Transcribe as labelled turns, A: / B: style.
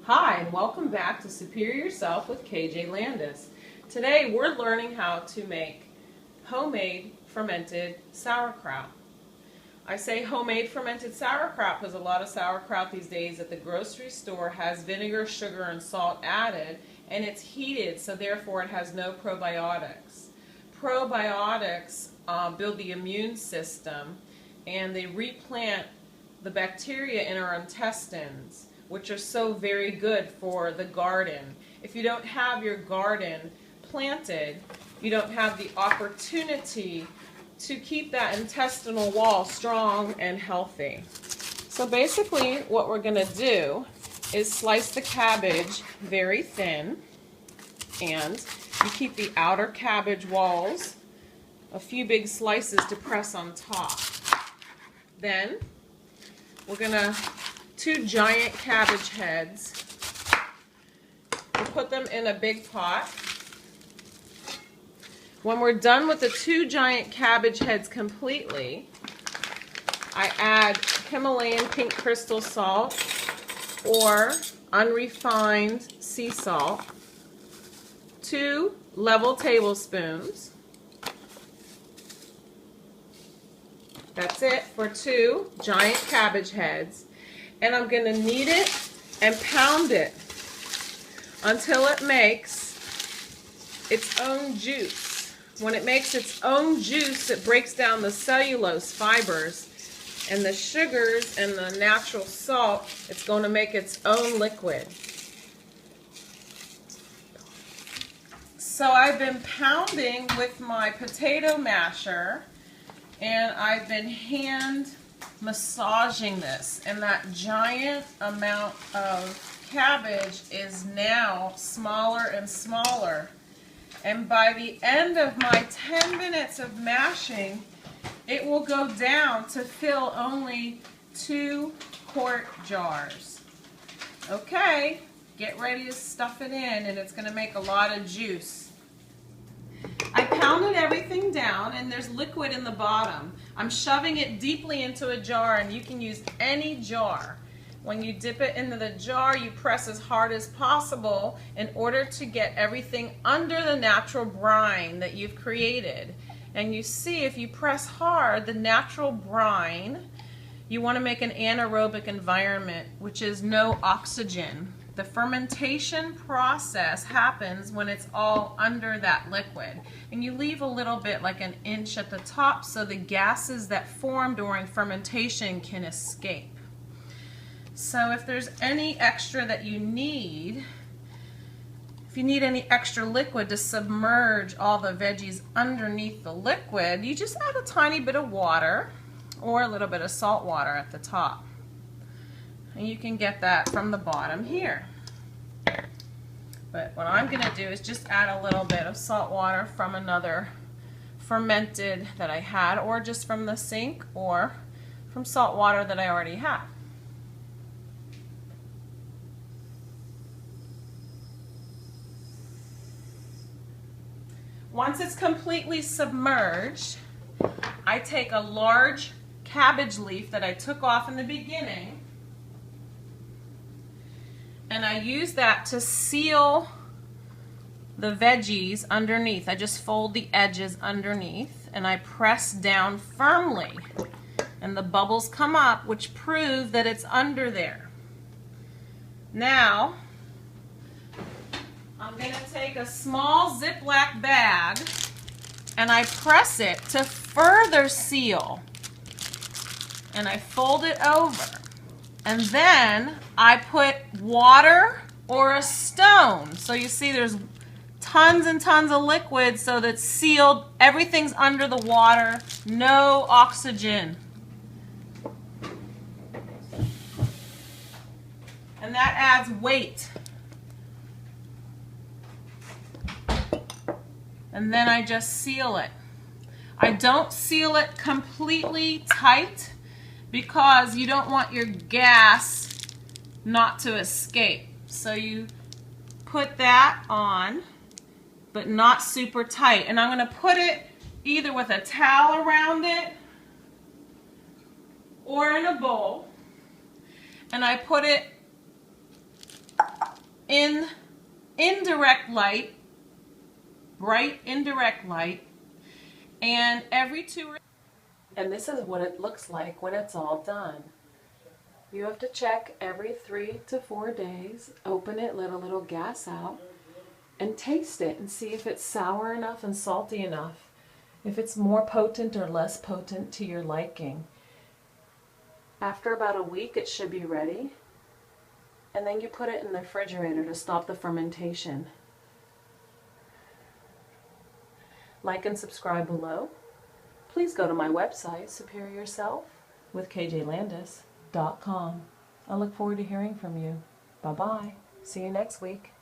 A: Hi, and welcome back to Superior Yourself with KJ Landis. Today we're learning how to make homemade fermented sauerkraut. I say homemade fermented sauerkraut because a lot of sauerkraut these days at the grocery store has vinegar, sugar, and salt added, and it's heated, so therefore it has no probiotics. Probiotics build the immune system, and they replant the bacteria in our intestines, which are so very good for the garden. If you don't have your garden planted, you don't have the opportunity to keep that intestinal wall strong and healthy. So basically what we're going to do is slice the cabbage very thin, and you keep the outer cabbage walls, a few big slices to press on top. Then we're going to 2 giant cabbage heads. We'll put them in a big pot. When we're done with the 2 giant cabbage heads completely, I add Himalayan pink crystal salt or unrefined sea salt, 2 level tablespoons. That's it for 2 giant cabbage heads. And I'm going to knead it and pound it until it makes its own juice. When it makes its own juice, it breaks down the cellulose fibers and the sugars and the natural salt. It's going to make its own liquid. So I've been pounding with my potato masher, and I've been hand massaging this, and that giant amount of cabbage is now smaller and smaller, and by the end of my 10 minutes of mashing, it will go down to fill only 2 quart jars. Okay, get ready to stuff it in, and it's going to make a lot of juice. I pounded everything down, and there's liquid in the bottom. I'm shoving it deeply into a jar, and you can use any jar. When you dip it into the jar, you press as hard as possible in order to get everything under the natural brine that you've created. And you see, if you press hard, the natural brine, you want to make an anaerobic environment, which is no oxygen. The fermentation process happens when it's all under that liquid. And you leave a little bit, like an inch at the top, so the gases that form during fermentation can escape. So if there's any extra that you need, if you need any extra liquid to submerge all the veggies underneath the liquid, you just add a tiny bit of water or a little bit of salt water at the top. And you can get that from the bottom here. But what I'm going to do is just add a little bit of salt water from another fermented that I had, or just from the sink, or from salt water that I already have. Once it's completely submerged, I take a large cabbage leaf that I took off in the beginning, and I use that to seal the veggies underneath. I just fold the edges underneath, and I press down firmly, and the bubbles come up, which prove that it's under there. Now I'm going to take a small Ziploc bag, and I press it to further seal, and I fold it over. And then I put water or a stone. So you see there's tons and tons of liquid, so that's sealed. Everything's under the water, no oxygen. And that adds weight. And then I just seal it. I don't seal it completely tight, because you don't want your gas not to escape. So you put that on, but not super tight. And I'm going to put it either with a towel around it or in a bowl. And I put it in indirect light, bright indirect light, and every 2 or... And this is what it looks like when it's all done. You have to check every 3 to 4 days, open it, let a little gas out, and taste it and see if it's sour enough and salty enough, if it's more potent or less potent to your liking. After about a week, it should be ready, and then you put it in the refrigerator to stop the fermentation. Like and subscribe below. Please go to my website, SuperiorSelf.com. I look forward to hearing from you. Bye-bye. See you next week.